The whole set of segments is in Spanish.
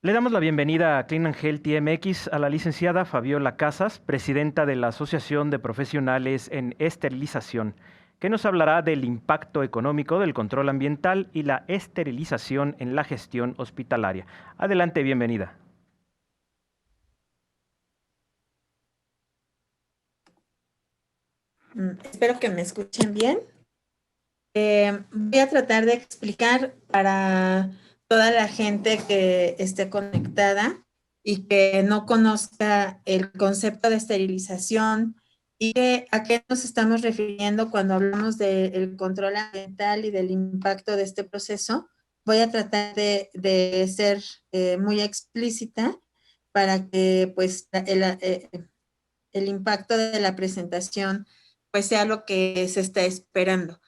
Le damos la bienvenida a Clean and Healthy MX a la licenciada Fabiola Casas, presidenta de la Asociación de Profesionales en Esterilización, que nos hablará del impacto económico del control ambiental y la esterilización en la gestión hospitalaria. Adelante, bienvenida. Espero que me escuchen bien. Voy a tratar de explicar para toda la gente que esté conectada y que no conozca el concepto de esterilización y a qué nos estamos refiriendo cuando hablamos del control ambiental y del impacto de este proceso. Voy a tratar de ser muy explícita para que pues el impacto de la presentación pues sea lo que se está esperando.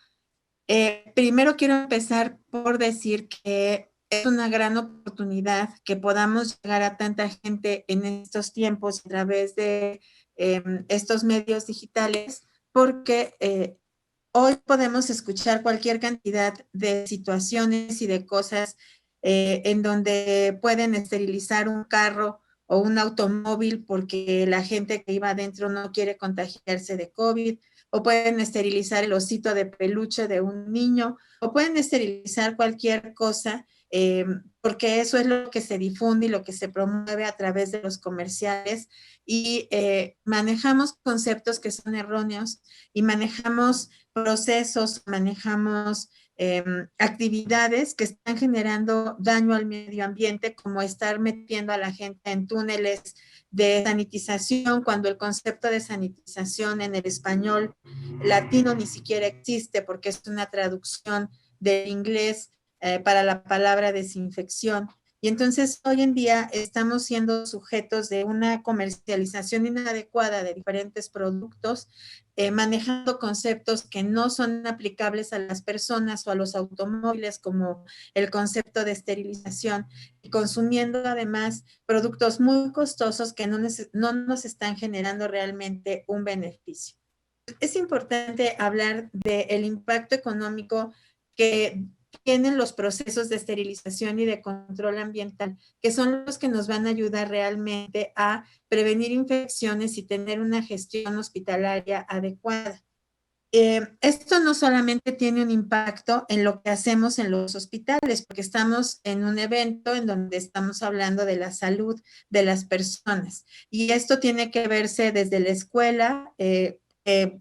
Primero quiero empezar por decir que es una gran oportunidad que podamos llegar a tanta gente en estos tiempos a través de estos medios digitales, porque hoy podemos escuchar cualquier cantidad de situaciones y de cosas en donde pueden esterilizar un carro o un automóvil porque la gente que iba adentro no quiere contagiarse de COVID, o pueden esterilizar el osito de peluche de un niño, o pueden esterilizar cualquier cosa, porque eso es lo que se difunde y lo que se promueve a través de los comerciales, y manejamos conceptos que son erróneos y manejamos procesos, manejamos actividades que están generando daño al medio ambiente, como estar metiendo a la gente en túneles de sanitización, cuando el concepto de sanitización en el español latino ni siquiera existe, porque es una traducción del inglés para la palabra desinfección. Y entonces hoy en día estamos siendo sujetos de una comercialización inadecuada de diferentes productos, manejando conceptos que no son aplicables a las personas o a los automóviles, como el concepto de esterilización, y consumiendo además productos muy costosos que no nos están generando realmente un beneficio. Es importante hablar del impacto económico que tienen los procesos de esterilización y de control ambiental, que son los que nos van a ayudar realmente a prevenir infecciones y tener una gestión hospitalaria adecuada. Esto no solamente tiene un impacto en lo que hacemos en los hospitales, porque estamos en un evento en donde estamos hablando de la salud de las personas. Y esto tiene que verse desde la escuela.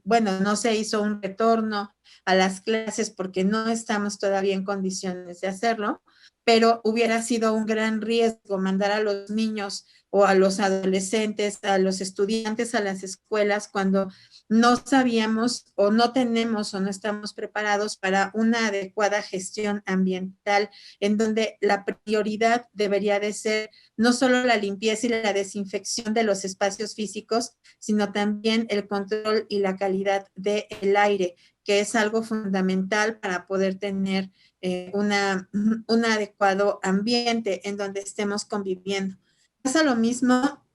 Bueno, no se hizo un retorno a las clases porque no estamos todavía en condiciones de hacerlo, pero hubiera sido un gran riesgo mandar a los niños o a los adolescentes, a los estudiantes a las escuelas cuando no sabíamos o no tenemos o no estamos preparados para una adecuada gestión ambiental, en donde la prioridad debería de ser no solo la limpieza y la desinfección de los espacios físicos, sino también el control y la calidad del aire, que es algo fundamental para poder tener un adecuado ambiente en donde estemos conviviendo. Pasa lo mismo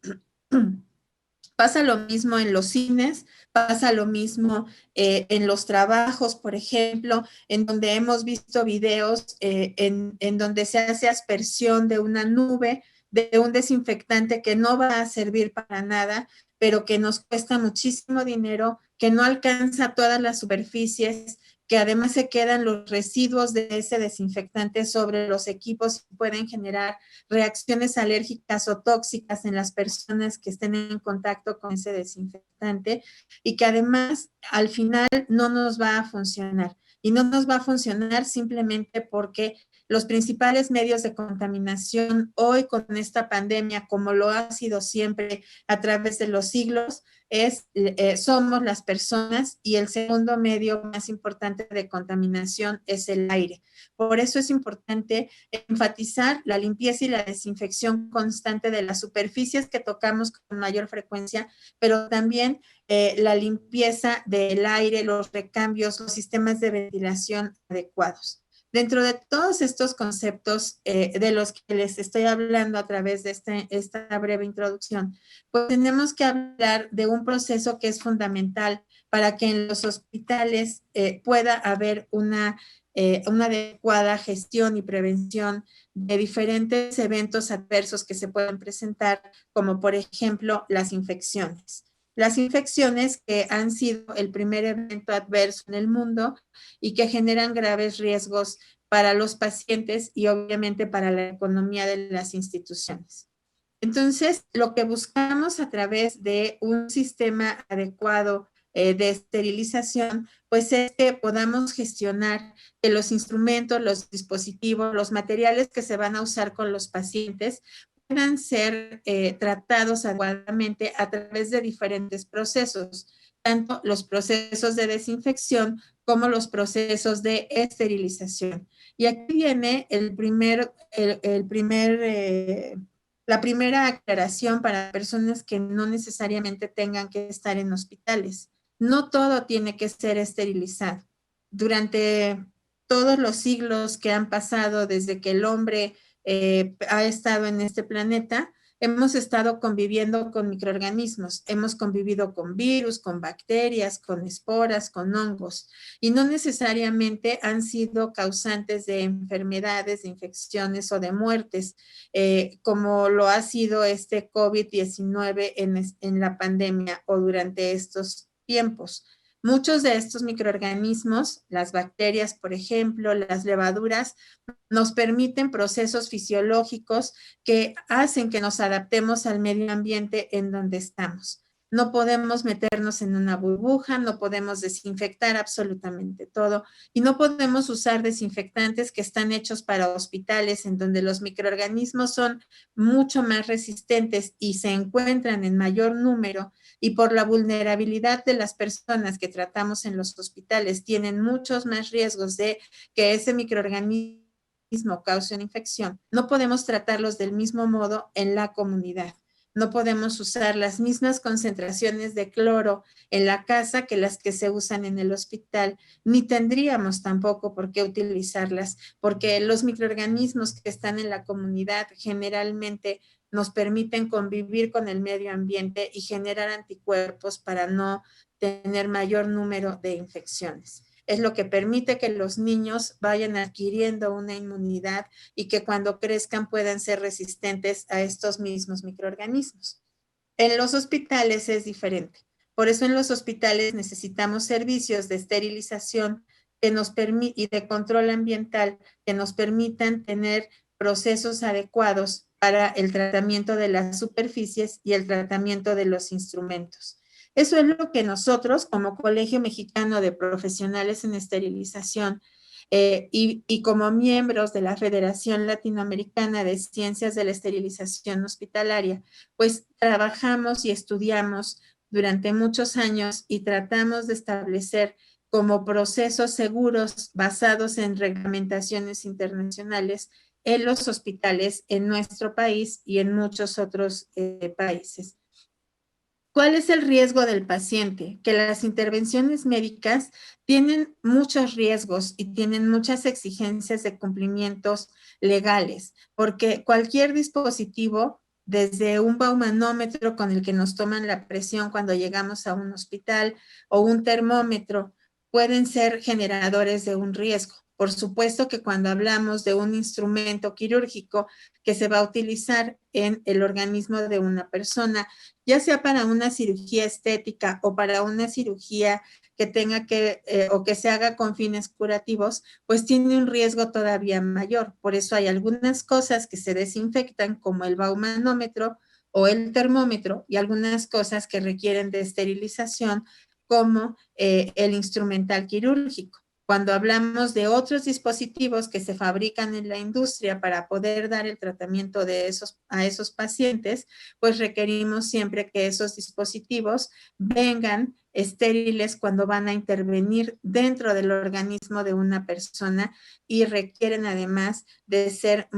Pasa lo mismo en los cines, pasa lo mismo en los trabajos, por ejemplo, en donde hemos visto videos en donde se hace aspersión de una nube, de un desinfectante que no va a servir para nada, pero que nos cuesta muchísimo dinero, que no alcanza todas las superficies, que además se quedan los residuos de ese desinfectante sobre los equipos y pueden generar reacciones alérgicas o tóxicas en las personas que estén en contacto con ese desinfectante, y que además al final no nos va a funcionar. Y no nos va a funcionar simplemente porque los principales medios de contaminación hoy con esta pandemia, como lo ha sido siempre a través de los siglos, somos las personas, y el segundo medio más importante de contaminación es el aire. Por eso es importante enfatizar la limpieza y la desinfección constante de las superficies que tocamos con mayor frecuencia, pero también la limpieza del aire, los recambios, los sistemas de ventilación adecuados. Dentro de todos estos conceptos de los que les estoy hablando a través de esta breve introducción, pues tenemos que hablar de un proceso que es fundamental para que en los hospitales pueda haber una una adecuada gestión y prevención de diferentes eventos adversos que se pueden presentar, como por ejemplo las infecciones. Las infecciones que han sido el primer evento adverso en el mundo y que generan graves riesgos para los pacientes y obviamente para la economía de las instituciones. Entonces, lo que buscamos a través de un sistema adecuado de esterilización, pues es que podamos gestionar que los instrumentos, los dispositivos, los materiales que se van a usar con los pacientes puedan ser tratados adecuadamente a través de diferentes procesos, tanto los procesos de desinfección como los procesos de esterilización. Y aquí viene la primera aclaración para personas que no necesariamente tengan que estar en hospitales. No todo tiene que ser esterilizado. Durante todos los siglos que han pasado desde que el hombre ha estado en este planeta, hemos estado conviviendo con microorganismos, hemos convivido con virus, con bacterias, con esporas, con hongos, y no necesariamente han sido causantes de enfermedades, de infecciones o de muertes, como lo ha sido este COVID-19 en la pandemia o durante estos tiempos. Muchos de estos microorganismos, las bacterias, por ejemplo, las levaduras, nos permiten procesos fisiológicos que hacen que nos adaptemos al medio ambiente en donde estamos. No podemos meternos en una burbuja, no podemos desinfectar absolutamente todo y no podemos usar desinfectantes que están hechos para hospitales en donde los microorganismos son mucho más resistentes y se encuentran en mayor número, y por la vulnerabilidad de las personas que tratamos en los hospitales tienen muchos más riesgos de que ese microorganismo cause una infección. No podemos tratarlos del mismo modo en la comunidad. No podemos usar las mismas concentraciones de cloro en la casa que las que se usan en el hospital, ni tendríamos tampoco por qué utilizarlas, porque los microorganismos que están en la comunidad generalmente nos permiten convivir con el medio ambiente y generar anticuerpos para no tener mayor número de infecciones. Es lo que permite que los niños vayan adquiriendo una inmunidad y que cuando crezcan puedan ser resistentes a estos mismos microorganismos. En los hospitales es diferente. Por eso en los hospitales necesitamos servicios de esterilización que nos y de control ambiental que nos permitan tener procesos adecuados para el tratamiento de las superficies y el tratamiento de los instrumentos. Eso es lo que nosotros, como Colegio Mexicano de Profesionales en Esterilización y como miembros de la Federación Latinoamericana de Ciencias de la Esterilización Hospitalaria, pues trabajamos y estudiamos durante muchos años y tratamos de establecer como procesos seguros basados en reglamentaciones internacionales en los hospitales en nuestro país y en muchos otros países. ¿Cuál es el riesgo del paciente? Que las intervenciones médicas tienen muchos riesgos y tienen muchas exigencias de cumplimientos legales, porque cualquier dispositivo, desde un baumanómetro con el que nos toman la presión cuando llegamos a un hospital o un termómetro, pueden ser generadores de un riesgo. Por supuesto que cuando hablamos de un instrumento quirúrgico que se va a utilizar en el organismo de una persona, ya sea para una cirugía estética o para una cirugía que tenga o que se haga con fines curativos, pues tiene un riesgo todavía mayor. Por eso hay algunas cosas que se desinfectan, como el baumanómetro o el termómetro, y algunas cosas que requieren de esterilización, como el instrumental quirúrgico. Cuando hablamos de otros dispositivos que se fabrican en la industria para poder dar el tratamiento a esos pacientes, pues requerimos siempre que esos dispositivos vengan estériles cuando van a intervenir dentro del organismo de una persona y requieren además de ser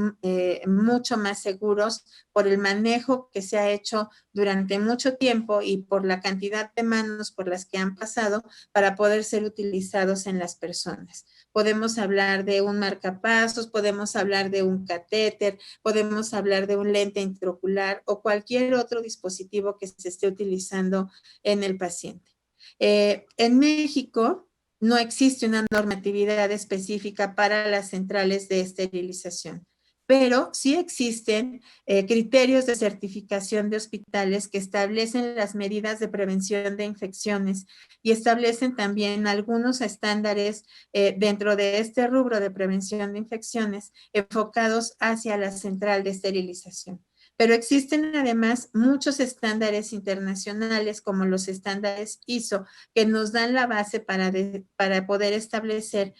mucho más seguros por el manejo que se ha hecho durante mucho tiempo y por la cantidad de manos por las que han pasado para poder ser utilizados en las personas. Podemos hablar de un marcapasos, podemos hablar de un catéter, podemos hablar de un lente intraocular o cualquier otro dispositivo que se esté utilizando en el paciente. En México, no existe una normatividad específica para las centrales de esterilización, pero sí existen criterios de certificación de hospitales que establecen las medidas de prevención de infecciones y establecen también algunos estándares dentro de este rubro de prevención de infecciones enfocados hacia la central de esterilización. Pero existen además muchos estándares internacionales como los estándares ISO que nos dan la base para poder establecer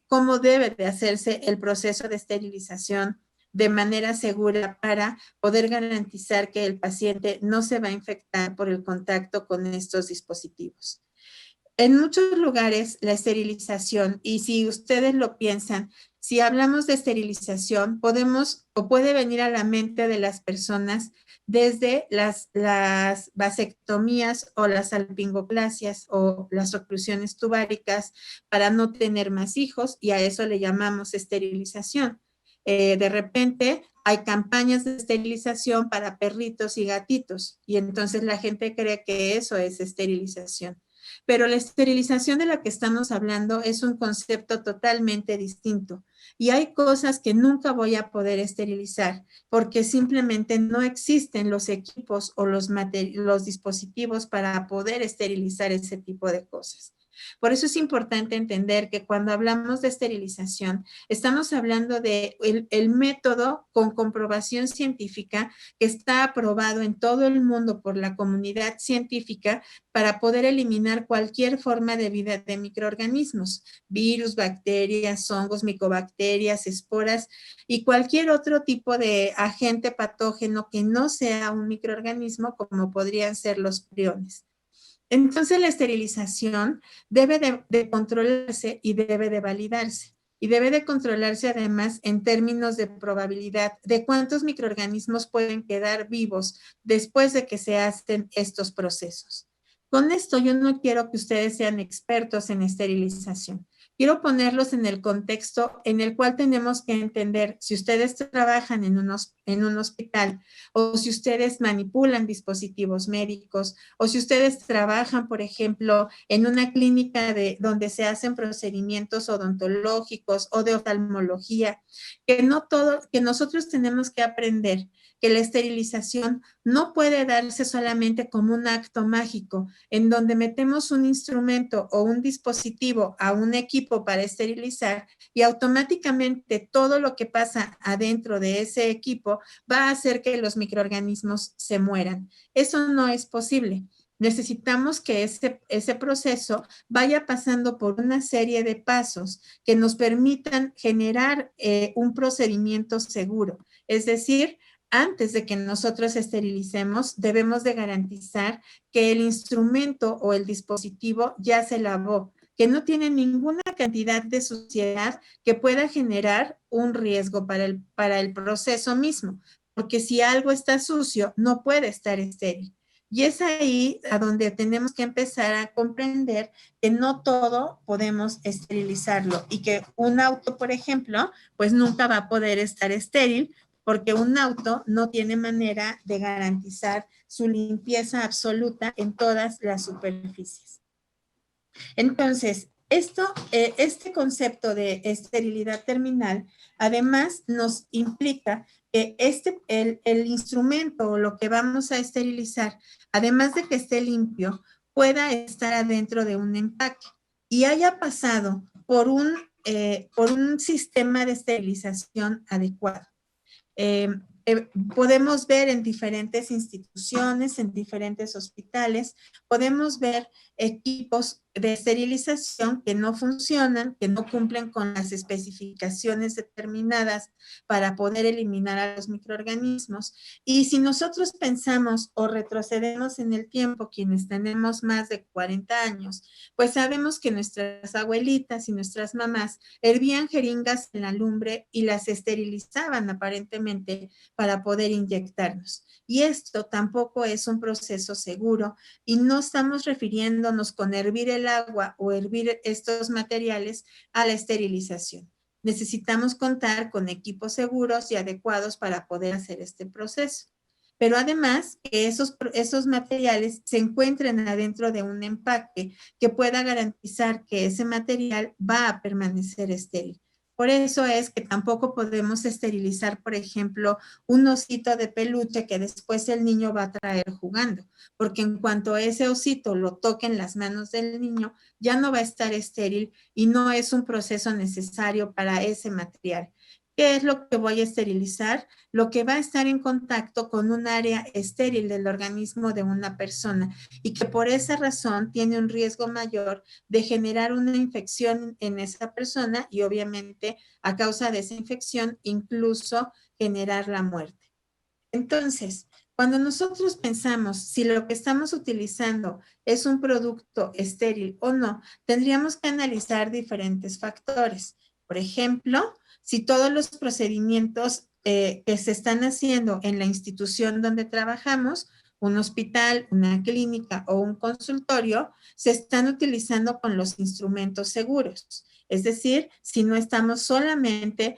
cómo debe de hacerse el proceso de esterilización de manera segura para poder garantizar que el paciente no se va a infectar por el contacto con estos dispositivos. En muchos lugares la esterilización, y si ustedes lo piensan, si hablamos de esterilización, podemos o puede venir a la mente de las personas desde las vasectomías o las salpingoplasias o las oclusiones tubáricas para no tener más hijos, y a eso le llamamos esterilización. De repente hay campañas de esterilización para perritos y gatitos, y entonces la gente cree que eso es esterilización. Pero la esterilización de la que estamos hablando es un concepto totalmente distinto y hay cosas que nunca voy a poder esterilizar porque simplemente no existen los equipos o los dispositivos para poder esterilizar ese tipo de cosas. Por eso es importante entender que cuando hablamos de esterilización, estamos hablando de el método con comprobación científica que está aprobado en todo el mundo por la comunidad científica para poder eliminar cualquier forma de vida de microorganismos, virus, bacterias, hongos, micobacterias, esporas y cualquier otro tipo de agente patógeno que no sea un microorganismo como podrían ser los priones. Entonces la esterilización debe de controlarse y debe de validarse. Y debe de controlarse además en términos de probabilidad de cuántos microorganismos pueden quedar vivos después de que se hacen estos procesos. Con esto yo no quiero que ustedes sean expertos en esterilización. Quiero ponerlos en el contexto en el cual tenemos que entender si ustedes trabajan en un hospital o si ustedes manipulan dispositivos médicos o si ustedes trabajan, por ejemplo, en una clínica donde se hacen procedimientos odontológicos o de oftalmología, que nosotros tenemos que aprender que la esterilización no puede darse solamente como un acto mágico en donde metemos un instrumento o un dispositivo a un equipo para esterilizar y automáticamente todo lo que pasa adentro de ese equipo va a hacer que los microorganismos se mueran. Eso no es posible. Necesitamos que ese proceso vaya pasando por una serie de pasos que nos permitan generar un procedimiento seguro. Es decir, antes de que nosotros esterilicemos, debemos de garantizar que el instrumento o el dispositivo ya se lavó, que no tiene ninguna cantidad de suciedad que pueda generar un riesgo para el proceso mismo, porque si algo está sucio, no puede estar estéril. Y es ahí a donde tenemos que empezar a comprender que no todo podemos esterilizarlo y que un auto, por ejemplo, pues nunca va a poder estar estéril porque un auto no tiene manera de garantizar su limpieza absoluta en todas las superficies. Entonces, este concepto de esterilidad terminal, además nos implica que el instrumento o lo que vamos a esterilizar, además de que esté limpio, pueda estar adentro de un empaque y haya pasado por un sistema de esterilización adecuado. Eh, podemos ver en diferentes instituciones, en diferentes hospitales, podemos ver equipos de esterilización que no funcionan, que no cumplen con las especificaciones determinadas para poder eliminar a los microorganismos. Y si nosotros pensamos o retrocedemos en el tiempo, quienes tenemos más de 40 años, pues sabemos que nuestras abuelitas y nuestras mamás hervían jeringas en la lumbre y las esterilizaban aparentemente para poder inyectarnos. Y esto tampoco es un proceso seguro y no estamos refiriéndonos con hervir el agua o hervir estos materiales a la esterilización. Necesitamos contar con equipos seguros y adecuados para poder hacer este proceso. pero además que esos materiales se encuentren adentro de un empaque que pueda garantizar que ese material va a permanecer estéril. Por eso es que tampoco podemos esterilizar, por ejemplo, un osito de peluche que después el niño va a traer jugando, porque en cuanto ese osito lo toque en las manos del niño, ya no va a estar estéril y no es un proceso necesario para ese material. ¿Qué es lo que voy a esterilizar? Lo que va a estar en contacto con un área estéril del organismo de una persona y que por esa razón tiene un riesgo mayor de generar una infección en esa persona y obviamente a causa de esa infección incluso generar la muerte. Entonces, cuando nosotros pensamos si lo que estamos utilizando es un producto estéril o no, tendríamos que analizar diferentes factores. Por ejemplo, si todos los procedimientos que se están haciendo en la institución donde trabajamos, un hospital, una clínica o un consultorio, se están utilizando con los instrumentos seguros. Es decir, si no estamos solamente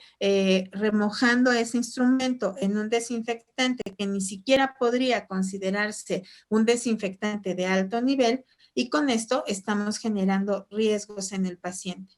remojando ese instrumento en un desinfectante que ni siquiera podría considerarse un desinfectante de alto nivel, y con esto estamos generando riesgos en el paciente.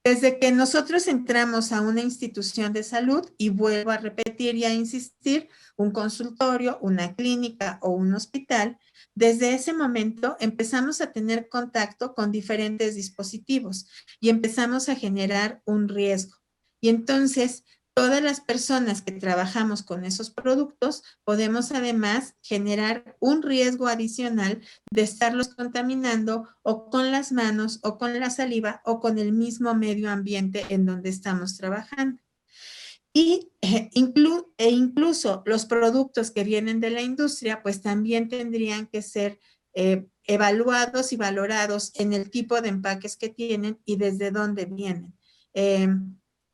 Desde que nosotros entramos a una institución de salud, y vuelvo a repetir y a insistir, un consultorio, una clínica o un hospital, desde ese momento empezamos a tener contacto con diferentes dispositivos y empezamos a generar un riesgo. Y entonces, todas las personas que trabajamos con esos productos podemos además generar un riesgo adicional de estarlos contaminando o con las manos o con la saliva o con el mismo medio ambiente en donde estamos trabajando. Y incluso los productos que vienen de la industria, pues también tendrían que ser evaluados y valorados en el tipo de empaques que tienen y desde dónde vienen.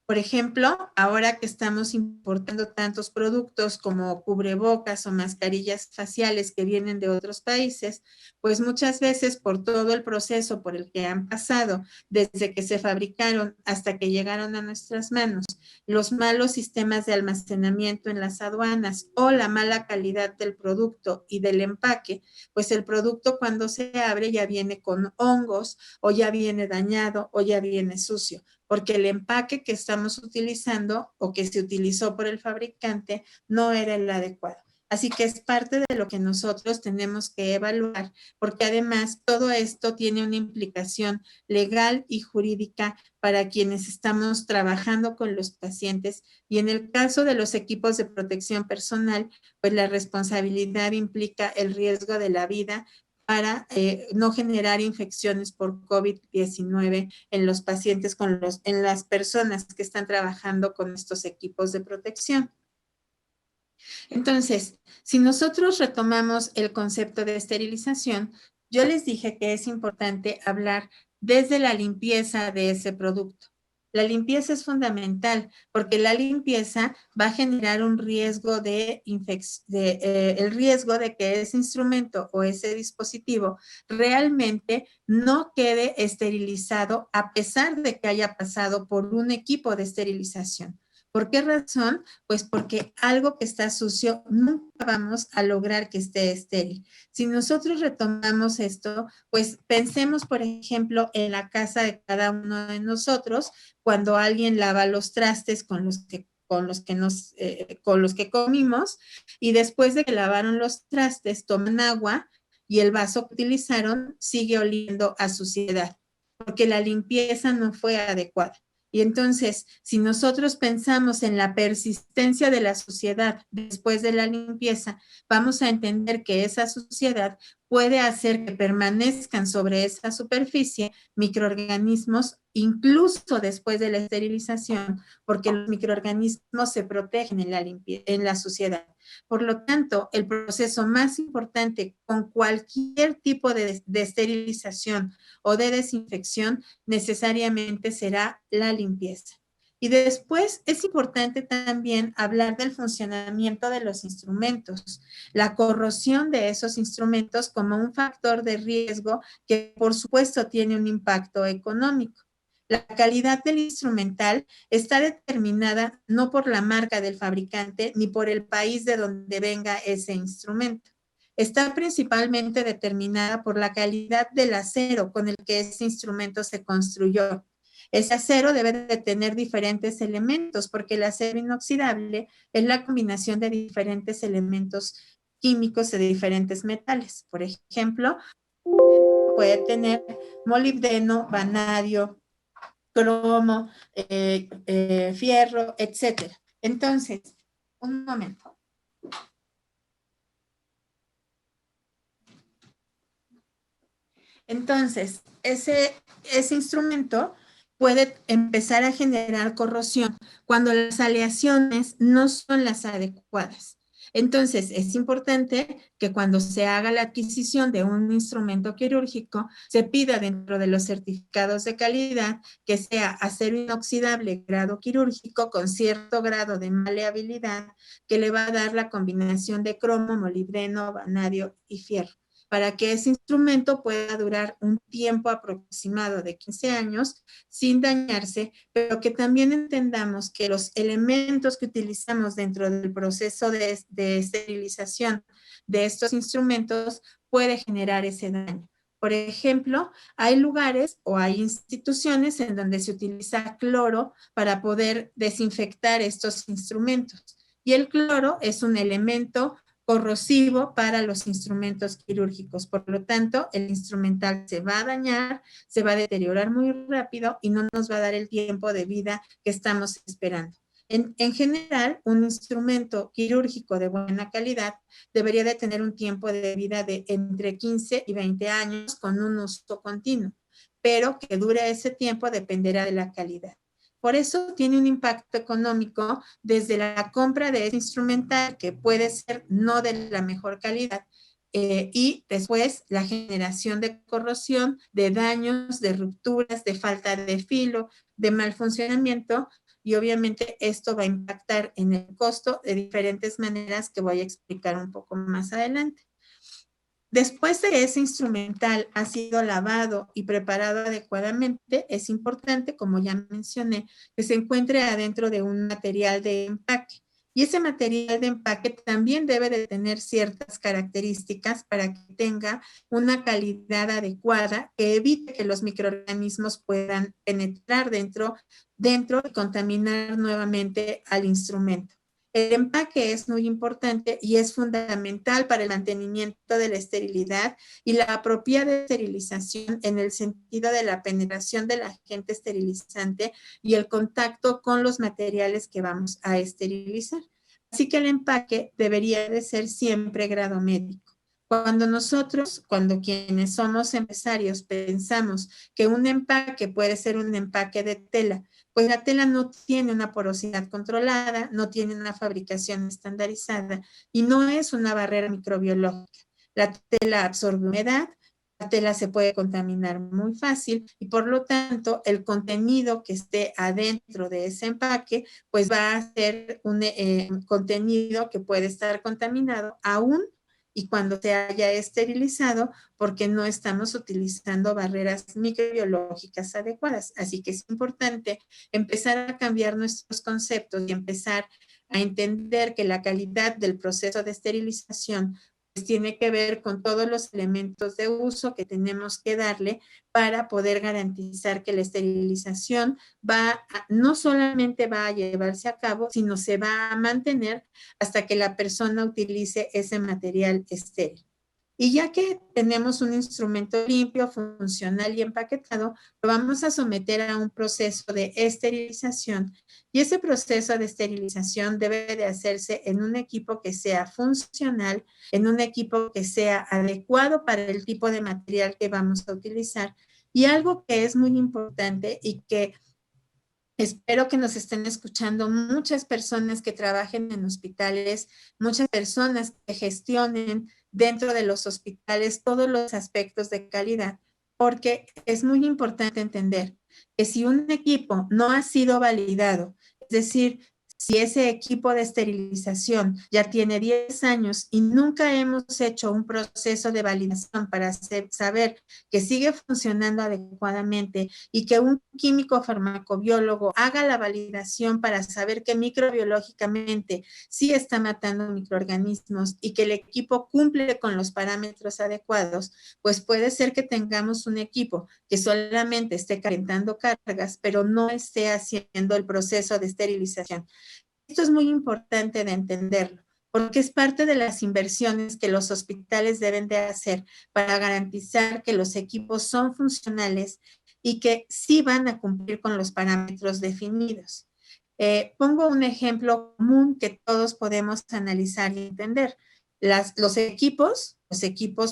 Por ejemplo, ahora que estamos importando tantos productos como cubrebocas o mascarillas faciales que vienen de otros países, pues muchas veces por todo el proceso por el que han pasado desde que se fabricaron hasta que llegaron a nuestras manos, los malos sistemas de almacenamiento en las aduanas o la mala calidad del producto y del empaque, pues el producto cuando se abre ya viene con hongos o ya viene dañado o ya viene sucio, porque el empaque que estamos utilizando o que se utilizó por el fabricante no era el adecuado. Así que es parte de lo que nosotros tenemos que evaluar, porque además todo esto tiene una implicación legal y jurídica para quienes estamos trabajando con los pacientes. Y en el caso de los equipos de protección personal, pues la responsabilidad implica el riesgo de la vida para no generar infecciones por COVID-19 en los pacientes, en las personas que están trabajando con estos equipos de protección. Entonces, si nosotros retomamos el concepto de esterilización, yo les dije que es importante hablar desde la limpieza de ese producto. La limpieza es fundamental porque la limpieza va a generar un riesgo el riesgo de que ese instrumento o ese dispositivo realmente no quede esterilizado a pesar de que haya pasado por un equipo de esterilización. ¿Por qué razón? Pues porque algo que está sucio nunca vamos a lograr que esté estéril. Si nosotros retomamos esto, pues pensemos, por ejemplo, en la casa de cada uno de nosotros, cuando alguien lava los trastes con los que comimos, y después de que lavaron los trastes, toman agua y el vaso que utilizaron sigue oliendo a suciedad, porque la limpieza no fue adecuada. Y entonces, si nosotros pensamos en la persistencia de la suciedad después de la limpieza, vamos a entender que esa suciedad puede hacer que permanezcan sobre esa superficie microorganismos incluso después de la esterilización, porque los microorganismos se protegen en la suciedad. Por lo tanto, el proceso más importante con cualquier tipo de esterilización o de desinfección necesariamente será la limpieza. Y después es importante también hablar del funcionamiento de los instrumentos, la corrosión de esos instrumentos como un factor de riesgo que por supuesto tiene un impacto económico. La calidad del instrumental está determinada no por la marca del fabricante ni por el país de donde venga ese instrumento. Está principalmente determinada por la calidad del acero con el que ese instrumento se construyó. Ese acero debe de tener diferentes elementos porque el acero inoxidable es la combinación de diferentes elementos químicos de diferentes metales. Por ejemplo, puede tener molibdeno, vanadio, cromo, fierro, etcétera. Entonces, un momento. Entonces, ese instrumento puede empezar a generar corrosión cuando las aleaciones no son las adecuadas. Entonces, es importante que cuando se haga la adquisición de un instrumento quirúrgico, se pida dentro de los certificados de calidad que sea acero inoxidable grado quirúrgico con cierto grado de maleabilidad que le va a dar la combinación de cromo, molibdeno, vanadio y fierro, para que ese instrumento pueda durar un tiempo aproximado de 15 años sin dañarse, pero que también entendamos que los elementos que utilizamos dentro del proceso de esterilización de estos instrumentos puede generar ese daño. Por ejemplo, hay lugares o hay instituciones en donde se utiliza cloro para poder desinfectar estos instrumentos. Y el cloro es un elemento corrosivo para los instrumentos quirúrgicos. Por lo tanto, el instrumental se va a dañar, se va a deteriorar muy rápido y no nos va a dar el tiempo de vida que estamos esperando. En general, un instrumento quirúrgico de buena calidad debería de tener un tiempo de vida de entre 15 y 20 años con un uso continuo, pero que dure ese tiempo dependerá de la calidad. Por eso tiene un impacto económico desde la compra de ese instrumental que puede ser no de la mejor calidad y después la generación de corrosión, de daños, de rupturas, de falta de filo, de mal funcionamiento y obviamente esto va a impactar en el costo de diferentes maneras que voy a explicar un poco más adelante. Después de que ese instrumental ha sido lavado y preparado adecuadamente, es importante, como ya mencioné, que se encuentre adentro de un material de empaque. Y ese material de empaque también debe de tener ciertas características para que tenga una calidad adecuada que evite que los microorganismos puedan penetrar dentro y contaminar nuevamente al instrumento. El empaque es muy importante y es fundamental para el mantenimiento de la esterilidad y la apropiada esterilización en el sentido de la penetración del agente esterilizante y el contacto con los materiales que vamos a esterilizar. Así que el empaque debería de ser siempre grado médico. Cuando quienes somos empresarios pensamos que un empaque puede ser un empaque de tela, pues la tela no tiene una porosidad controlada, no tiene una fabricación estandarizada y no es una barrera microbiológica. La tela absorbe humedad, la tela se puede contaminar muy fácil y por lo tanto el contenido que esté adentro de ese empaque pues va a ser un contenido que puede estar contaminado aún y cuando se haya esterilizado porque no estamos utilizando barreras microbiológicas adecuadas. Así que es importante empezar a cambiar nuestros conceptos y empezar a entender que la calidad del proceso de esterilización pues, tiene que ver con todos los elementos de uso que tenemos que darle para poder garantizar que la esterilización no solamente va a llevarse a cabo, sino se va a mantener hasta que la persona utilice ese material estéril. Y ya que tenemos un instrumento limpio, funcional y empaquetado, lo vamos a someter a un proceso de esterilización. Y ese proceso de esterilización debe de hacerse en un equipo que sea funcional, en un equipo que sea adecuado para el tipo de material que vamos a utilizar. Y algo que es muy importante y que espero que nos estén escuchando muchas personas que trabajen en hospitales, muchas personas que gestionen dentro de los hospitales todos los aspectos de calidad, porque es muy importante entender que si un equipo no ha sido validado, es decir, Si ese equipo de esterilización ya tiene 10 años y nunca hemos hecho un proceso de validación para saber que sigue funcionando adecuadamente y que un químico farmacobiólogo haga la validación para saber que microbiológicamente sí está matando microorganismos y que el equipo cumple con los parámetros adecuados, pues puede ser que tengamos un equipo que solamente esté calentando cargas, pero no esté haciendo el proceso de esterilización. Esto es muy importante de entenderlo, porque es parte de las inversiones que los hospitales deben de hacer para garantizar que los equipos son funcionales y que sí van a cumplir con los parámetros definidos. Pongo un ejemplo común que todos podemos analizar y entender. Los equipos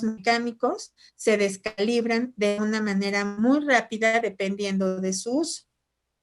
mecánicos se descalibran de una manera muy rápida dependiendo de su uso.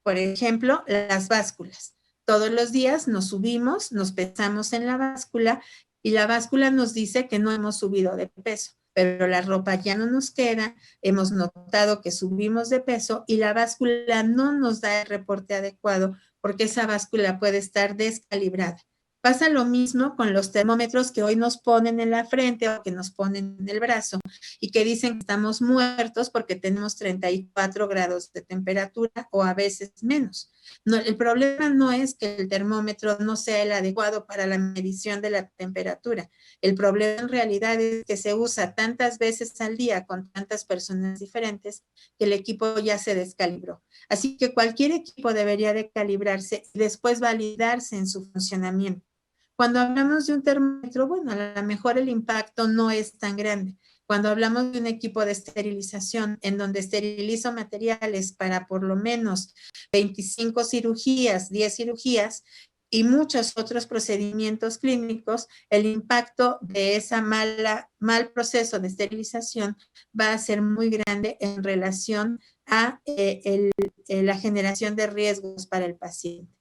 Por ejemplo, las básculas. Todos los días nos subimos, nos pesamos en la báscula y la báscula nos dice que no hemos subido de peso, pero la ropa ya no nos queda, hemos notado que subimos de peso y la báscula no nos da el reporte adecuado porque esa báscula puede estar descalibrada. Pasa lo mismo con los termómetros que hoy nos ponen en la frente o que nos ponen en el brazo y que dicen que estamos muertos porque tenemos 34 grados de temperatura o a veces menos. No, el problema no es que el termómetro no sea el adecuado para la medición de la temperatura. El problema en realidad es que se usa tantas veces al día con tantas personas diferentes que el equipo ya se descalibró. Así que cualquier equipo debería de calibrarse y después validarse en su funcionamiento. Cuando hablamos de un termómetro, bueno, a lo mejor el impacto no es tan grande. Cuando hablamos de un equipo de esterilización en donde esterilizo materiales para por lo menos 25 cirugías, 10 cirugías y muchos otros procedimientos clínicos, el impacto de ese mal proceso de esterilización va a ser muy grande en relación a la generación de riesgos para el paciente.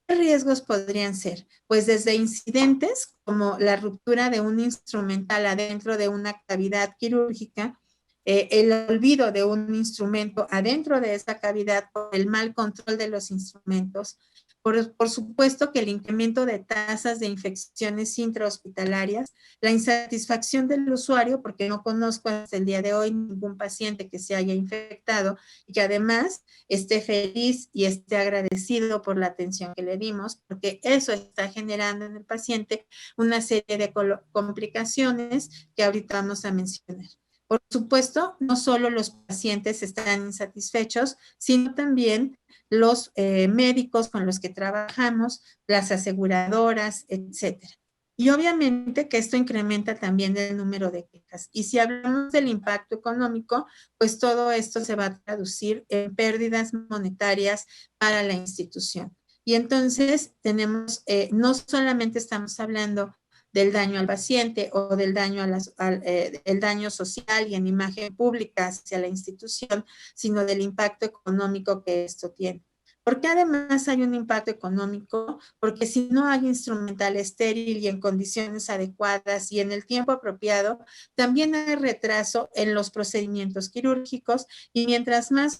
¿Qué riesgos podrían ser? Pues desde incidentes como la ruptura de un instrumental adentro de una cavidad quirúrgica, el olvido de un instrumento adentro de esa cavidad por el mal control de los instrumentos, por supuesto que el incremento de tasas de infecciones intrahospitalarias, la insatisfacción del usuario, porque no conozco hasta el día de hoy ningún paciente que se haya infectado y que además esté feliz y esté agradecido por la atención que le dimos, porque eso está generando en el paciente una serie de complicaciones que ahorita vamos a mencionar. Por supuesto, no solo los pacientes están insatisfechos, sino también los médicos con los que trabajamos, las aseguradoras, etcétera. Y obviamente que esto incrementa también el número de quejas. Y si hablamos del impacto económico, pues todo esto se va a traducir en pérdidas monetarias para la institución. Y entonces tenemos, no solamente estamos hablando del daño al paciente o del daño, el daño social y en imagen pública hacia la institución, sino del impacto económico que esto tiene. ¿Por qué además hay un impacto económico? Porque si no hay instrumental estéril y en condiciones adecuadas y en el tiempo apropiado, también hay retraso en los procedimientos quirúrgicos y mientras más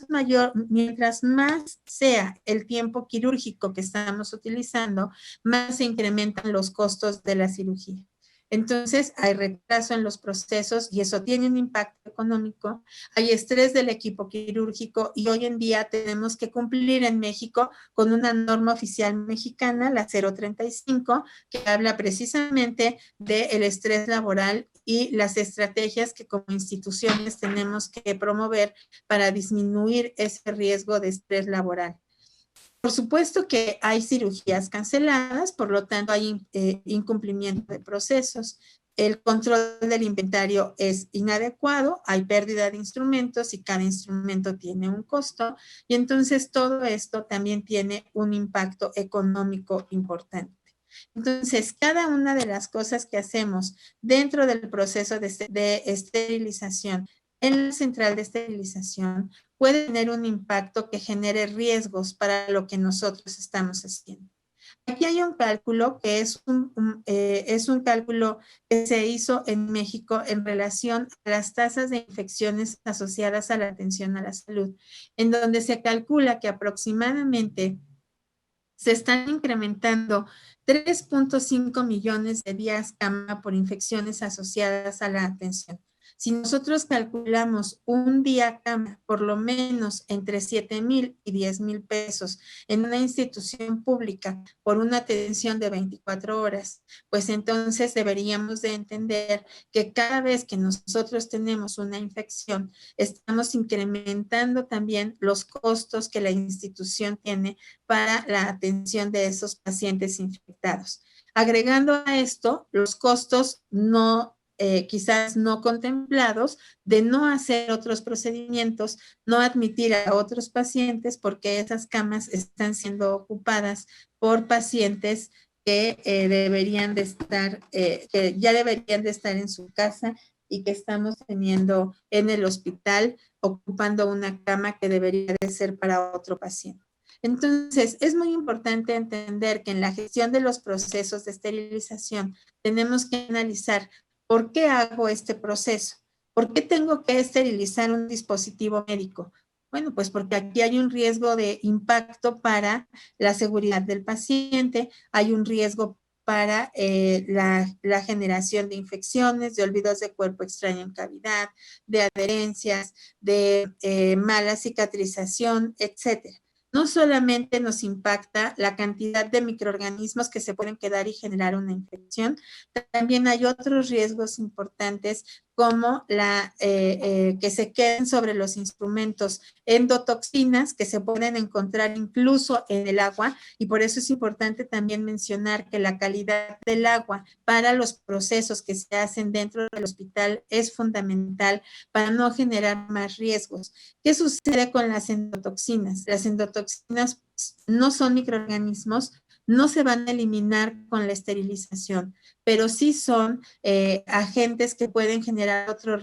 sea el tiempo quirúrgico que estamos utilizando, más se incrementan los costos de la cirugía. Entonces, hay retraso en los procesos y eso tiene un impacto económico. Hay estrés del equipo quirúrgico y hoy en día tenemos que cumplir en México con una norma oficial mexicana, la 035, que habla precisamente del estrés laboral y las estrategias que como instituciones tenemos que promover para disminuir ese riesgo de estrés laboral. Por supuesto que hay cirugías canceladas, por lo tanto hay incumplimiento de procesos. El control del inventario es inadecuado, hay pérdida de instrumentos y cada instrumento tiene un costo y entonces todo esto también tiene un impacto económico importante. Entonces, cada una de las cosas que hacemos dentro del proceso de esterilización en la central de esterilización puede tener un impacto que genere riesgos para lo que nosotros estamos haciendo. Aquí hay un cálculo que es un cálculo que se hizo en México en relación a las tasas de infecciones asociadas a la atención a la salud, en donde se calcula que aproximadamente se están incrementando 3.5 millones de días cama por infecciones asociadas a la atención. Si nosotros calculamos un día cama por lo menos entre 7,000 y 10,000 pesos en una institución pública por una atención de 24 horas, pues entonces deberíamos de entender que cada vez que nosotros tenemos una infección, estamos incrementando también los costos que la institución tiene para la atención de esos pacientes infectados. Agregando a esto los costos quizás no contemplados de no hacer otros procedimientos, no admitir a otros pacientes porque esas camas están siendo ocupadas por pacientes que deberían de estar, que ya deberían de estar en su casa y que estamos teniendo en el hospital ocupando una cama que debería de ser para otro paciente. Entonces, es muy importante entender que en la gestión de los procesos de esterilización tenemos que analizar por qué hago este proceso, por qué tengo que esterilizar un dispositivo médico. Bueno, pues porque aquí hay un riesgo de impacto para la seguridad del paciente, hay un riesgo para la generación de infecciones, de olvidos de cuerpo extraño en cavidad, de adherencias, de mala cicatrización, etcétera. No solamente nos impacta la cantidad de microorganismos que se pueden quedar y generar una infección, también hay otros riesgos importantes como que se queden sobre los instrumentos endotoxinas que se pueden encontrar incluso en el agua, y por eso es importante también mencionar que la calidad del agua para los procesos que se hacen dentro del hospital es fundamental para no generar más riesgos. ¿Qué sucede con las endotoxinas? Las endotoxinas no son microorganismos, no se van a eliminar con la esterilización, pero sí son agentes que pueden generar otro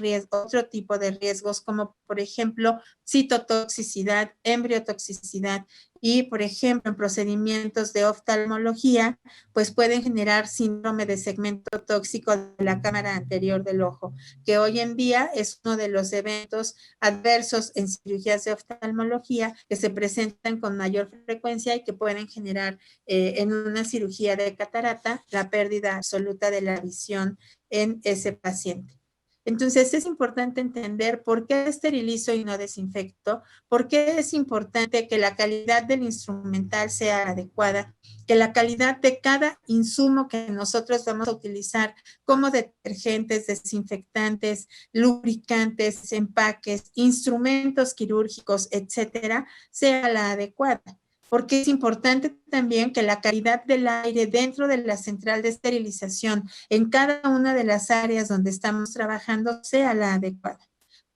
tipo de riesgos, como por ejemplo citotoxicidad, embriotoxicidad, y por ejemplo en procedimientos de oftalmología, pues pueden generar síndrome de segmento tóxico de la cámara anterior del ojo, que hoy en día es uno de los eventos adversos en cirugías de oftalmología que se presentan con mayor frecuencia y que pueden generar en una cirugía de catarata la pérdida absoluta de la visión en ese paciente. Entonces es importante entender por qué esterilizo y no desinfecto, por qué es importante que la calidad del instrumental sea adecuada, que la calidad de cada insumo que nosotros vamos a utilizar como detergentes, desinfectantes, lubricantes, empaques, instrumentos quirúrgicos, etcétera, sea la adecuada. Porque es importante también que la calidad del aire dentro de la central de esterilización en cada una de las áreas donde estamos trabajando sea la adecuada,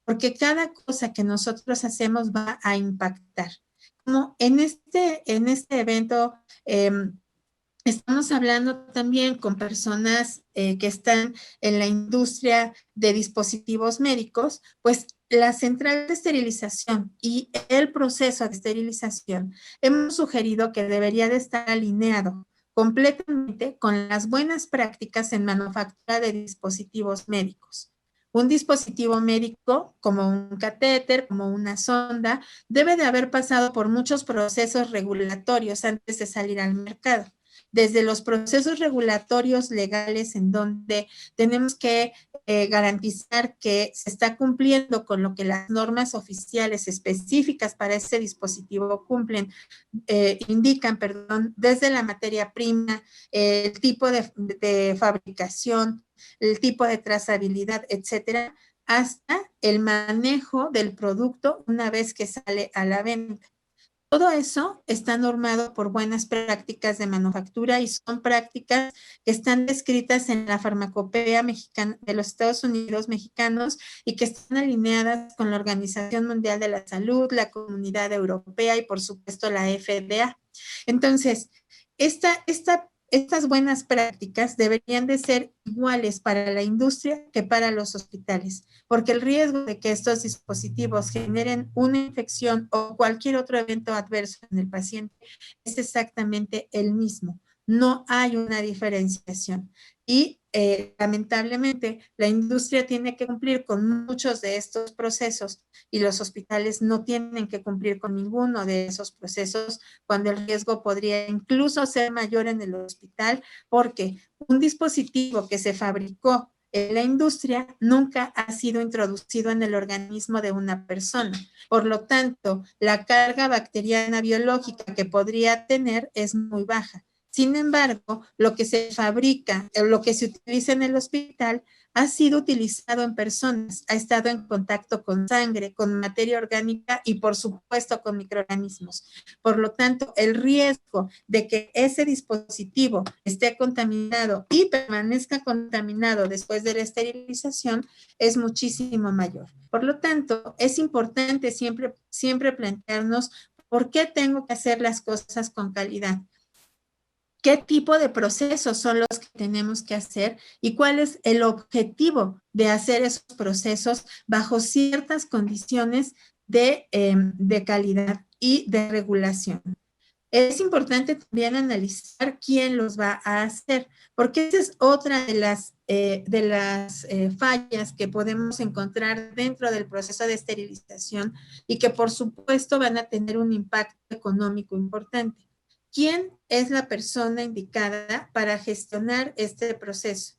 porque cada cosa que nosotros hacemos va a impactar. Como en este evento, estamos hablando también con personas que están en la industria de dispositivos médicos, pues la central de esterilización y el proceso de esterilización hemos sugerido que debería de estar alineado completamente con las buenas prácticas en manufactura de dispositivos médicos. Un dispositivo médico, como un catéter, como una sonda, debe de haber pasado por muchos procesos regulatorios antes de salir al mercado. Desde los procesos regulatorios legales en donde tenemos que garantizar que se está cumpliendo con lo que las normas oficiales específicas para ese dispositivo indican, desde la materia prima, el tipo de fabricación, el tipo de trazabilidad, etcétera, hasta el manejo del producto una vez que sale a la venta. Todo eso está normado por buenas prácticas de manufactura y son prácticas que están descritas en la farmacopea mexicana de los Estados Unidos mexicanos y que están alineadas con la Organización Mundial de la Salud, la Comunidad Europea y por supuesto la FDA. Entonces, estas buenas prácticas deberían de ser iguales para la industria que para los hospitales, porque el riesgo de que estos dispositivos generen una infección o cualquier otro evento adverso en el paciente es exactamente el mismo. no hay una diferenciación. Y lamentablemente la industria tiene que cumplir con muchos de estos procesos y los hospitales no tienen que cumplir con ninguno de esos procesos cuando el riesgo podría incluso ser mayor en el hospital, porque un dispositivo que se fabricó en la industria nunca ha sido introducido en el organismo de una persona. Por lo tanto, la carga bacteriana biológica que podría tener es muy baja. Sin embargo, lo que se fabrica, lo que se utiliza en el hospital, ha sido utilizado en personas, ha estado en contacto con sangre, con materia orgánica y por supuesto con microorganismos. Por lo tanto, el riesgo de que ese dispositivo esté contaminado y permanezca contaminado después de la esterilización es muchísimo mayor. Por lo tanto, es importante siempre plantearnos por qué tengo que hacer las cosas con calidad. ¿Qué tipo de procesos son los que tenemos que hacer y cuál es el objetivo de hacer esos procesos bajo ciertas condiciones de calidad y de regulación? Es importante también analizar quién los va a hacer, porque esa es otra de las fallas que podemos encontrar dentro del proceso de esterilización y que por supuesto van a tener un impacto económico importante. ¿Quién es la persona indicada para gestionar este proceso?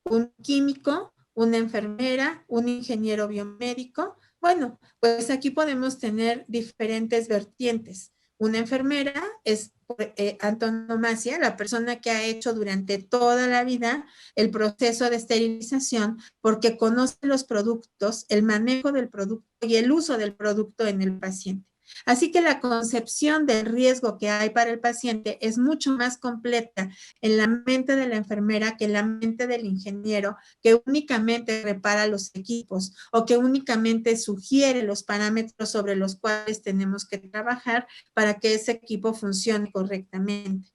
¿Un químico, una enfermera, un ingeniero biomédico? Bueno, pues aquí podemos tener diferentes vertientes. Una enfermera es por antonomasia, la persona que ha hecho durante toda la vida el proceso de esterilización porque conoce los productos, el manejo del producto y el uso del producto en el paciente. Así que la concepción del riesgo que hay para el paciente es mucho más completa en la mente de la enfermera que en la mente del ingeniero, que únicamente repara los equipos o que únicamente sugiere los parámetros sobre los cuales tenemos que trabajar para que ese equipo funcione correctamente.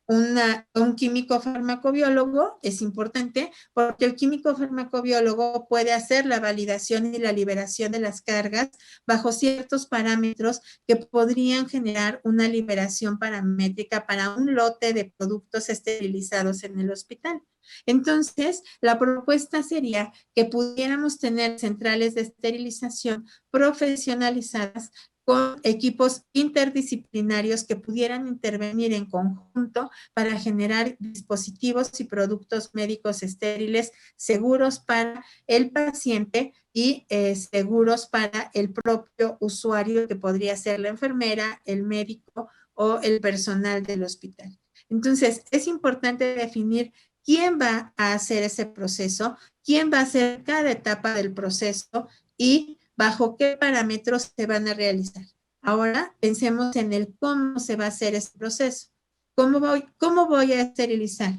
Un químico farmacobiólogo es importante porque el químico farmacobiólogo puede hacer la validación y la liberación de las cargas bajo ciertos parámetros que podrían generar una liberación paramétrica para un lote de productos esterilizados en el hospital. Entonces, la propuesta sería que pudiéramos tener centrales de esterilización profesionalizadas con equipos interdisciplinarios que pudieran intervenir en conjunto para generar dispositivos y productos médicos estériles seguros para el paciente y seguros para el propio usuario, que podría ser la enfermera, el médico o el personal del hospital. Entonces, es importante definir quién va a hacer ese proceso, quién va a hacer cada etapa del proceso y bajo qué parámetros se van a realizar. Ahora pensemos en el cómo se va a hacer este proceso. ¿Cómo voy a esterilizar?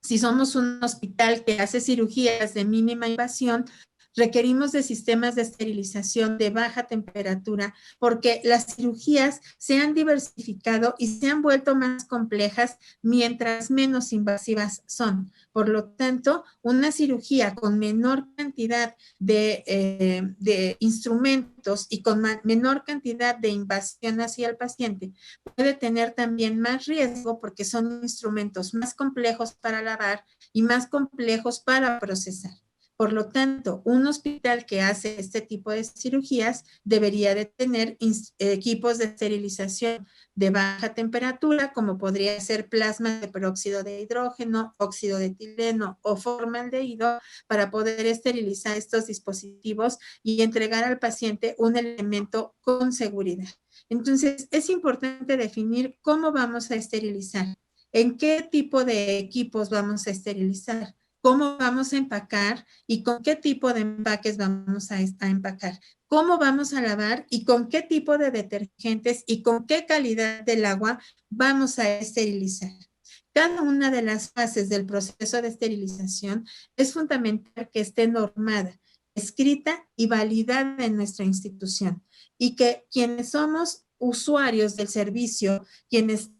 Si somos un hospital que hace cirugías de mínima invasión, requerimos de sistemas de esterilización de baja temperatura porque las cirugías se han diversificado y se han vuelto más complejas mientras menos invasivas son. Por lo tanto, una cirugía con menor cantidad de instrumentos y con menor cantidad de invasión hacia el paciente puede tener también más riesgo porque son instrumentos más complejos para lavar y más complejos para procesar. Por lo tanto, un hospital que hace este tipo de cirugías debería de tener equipos de esterilización de baja temperatura, como podría ser plasma de peróxido de hidrógeno, óxido de etileno o formaldehído, para poder esterilizar estos dispositivos y entregar al paciente un elemento con seguridad. Entonces, es importante definir cómo vamos a esterilizar, en qué tipo de equipos vamos a esterilizar, cómo vamos a empacar y con qué tipo de empaques vamos a empacar, cómo vamos a lavar y con qué tipo de detergentes y con qué calidad del agua vamos a esterilizar. Cada una de las fases del proceso de esterilización es fundamental que esté normada, escrita y validada en nuestra institución y que quienes somos usuarios del servicio, quienes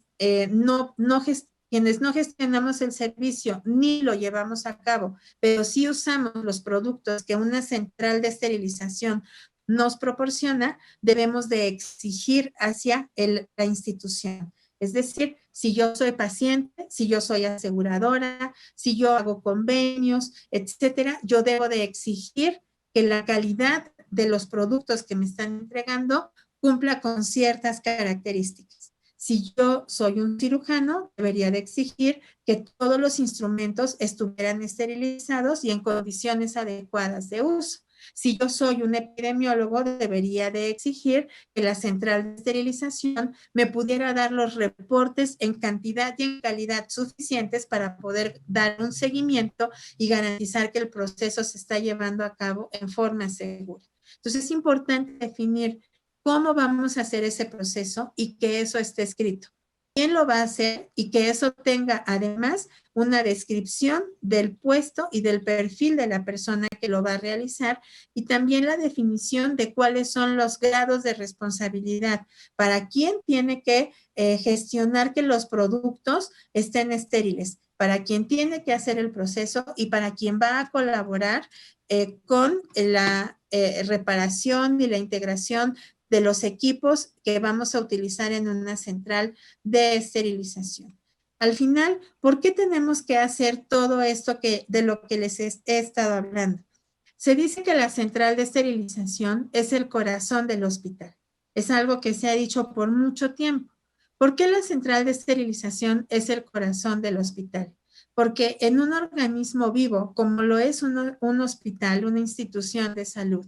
quienes no gestionamos el servicio ni lo llevamos a cabo, pero sí usamos los productos que una central de esterilización nos proporciona, debemos de exigir hacia la institución. Es decir, si yo soy paciente, si yo soy aseguradora, si yo hago convenios, etcétera, yo debo de exigir que la calidad de los productos que me están entregando cumpla con ciertas características. Si yo soy un cirujano, debería de exigir que todos los instrumentos estuvieran esterilizados y en condiciones adecuadas de uso. Si yo soy un epidemiólogo, debería de exigir que la central de esterilización me pudiera dar los reportes en cantidad y en calidad suficientes para poder dar un seguimiento y garantizar que el proceso se está llevando a cabo en forma segura. Entonces es importante definir cómo vamos a hacer ese proceso y que eso esté escrito. ¿Quién lo va a hacer? Y que eso tenga además una descripción del puesto y del perfil de la persona que lo va a realizar y también la definición de cuáles son los grados de responsabilidad para quién tiene que gestionar que los productos estén estériles, para quien tiene que hacer el proceso y para quien va a colaborar con la reparación y la integración de los equipos que vamos a utilizar en una central de esterilización. Al final, ¿por qué tenemos que hacer todo esto de lo que les he estado hablando? Se dice que la central de esterilización es el corazón del hospital. Es algo que se ha dicho por mucho tiempo. ¿Por qué la central de esterilización es el corazón del hospital? Porque en un organismo vivo, como lo es un hospital, una institución de salud,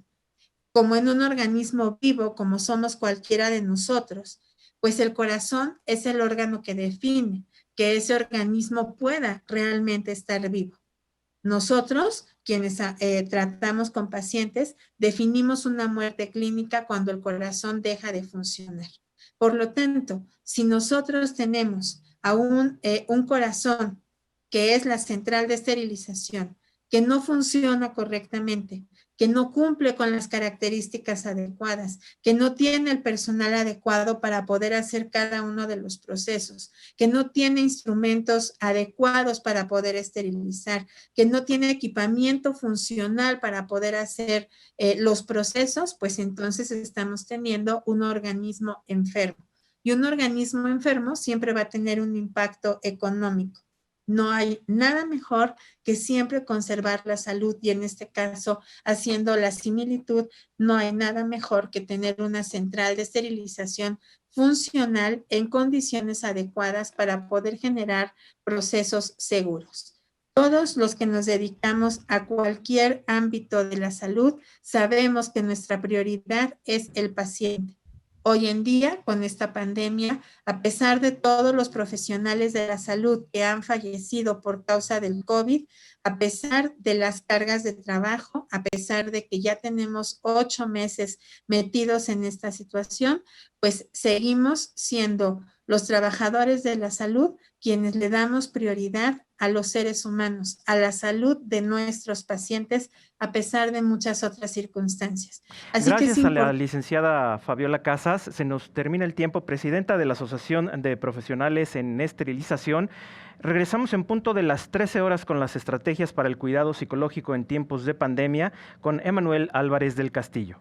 como en un organismo vivo, como somos cualquiera de nosotros, pues el corazón es el órgano que define que ese organismo pueda realmente estar vivo. Nosotros, quienes tratamos con pacientes, definimos una muerte clínica cuando el corazón deja de funcionar. Por lo tanto, si nosotros tenemos a un corazón que es la central de esterilización, que no funciona correctamente, que no cumple con las características adecuadas, que no tiene el personal adecuado para poder hacer cada uno de los procesos, que no tiene instrumentos adecuados para poder esterilizar, que no tiene equipamiento funcional para poder hacer los procesos, pues entonces estamos teniendo un organismo enfermo. Y un organismo enfermo siempre va a tener un impacto económico. No hay nada mejor que siempre conservar la salud y en este caso, haciendo la similitud, no hay nada mejor que tener una central de esterilización funcional en condiciones adecuadas para poder generar procesos seguros. Todos los que nos dedicamos a cualquier ámbito de la salud sabemos que nuestra prioridad es el paciente. Hoy en día, con esta pandemia, a pesar de todos los profesionales de la salud que han fallecido por causa del COVID, a pesar de las cargas de trabajo, a pesar de que ya tenemos 8 meses metidos en esta situación, pues seguimos siendo los trabajadores de la salud quienes le damos prioridad a los seres humanos, a la salud de nuestros pacientes, a pesar de muchas otras circunstancias. Así que Gracias a la licenciada Fabiola Casas. Se nos termina el tiempo, presidenta de la Asociación de Profesionales en Esterilización. Regresamos en punto de las 13 horas con las estrategias para el cuidado psicológico en tiempos de pandemia con Emanuel Álvarez del Castillo.